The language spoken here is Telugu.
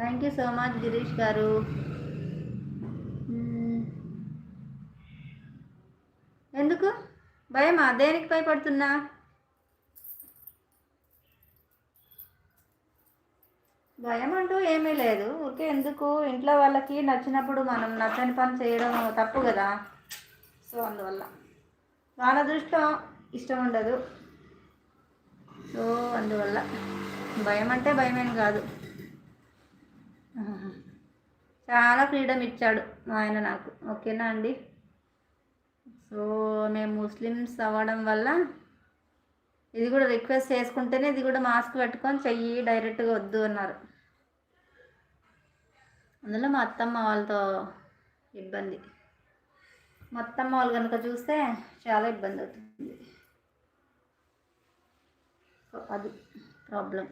Thank you so much Girish గారు. ఎందుకు భయమా? దేనికి భయపడుతున్నా? భయం అంటూ ఏమీ లేదు. ఊరికే ఎందుకు, ఇంట్లో వాళ్ళకి నచ్చినప్పుడు మనం నచ్చని పని చేయడం తప్పు కదా. సో అందువల్ల వాళ్ళ దృష్టిలో ఇష్టం ఉండదు. సో అందువల్ల భయం అంటే భయమేం కాదు. చాలా ఫ్రీడమ్ ఇచ్చాడు మా ఆయన నాకు. ఓకేనా అండి. సో మేము ముస్లిమ్స్ అవ్వడం వల్ల ఇది కూడా రిక్వెస్ట్ చేసుకుంటేనే ఇది కూడా మాస్క్ పెట్టుకొని చెయ్యి డైరెక్ట్గా వద్దు అన్నారు. అందులో మా అత్తమ్మ వాళ్ళతో ఇబ్బంది. మా అత్తమ్మ వాళ్ళు కనుక చూస్తే చాలా ఇబ్బంది అవుతుంది. సో అది ప్రాబ్లం.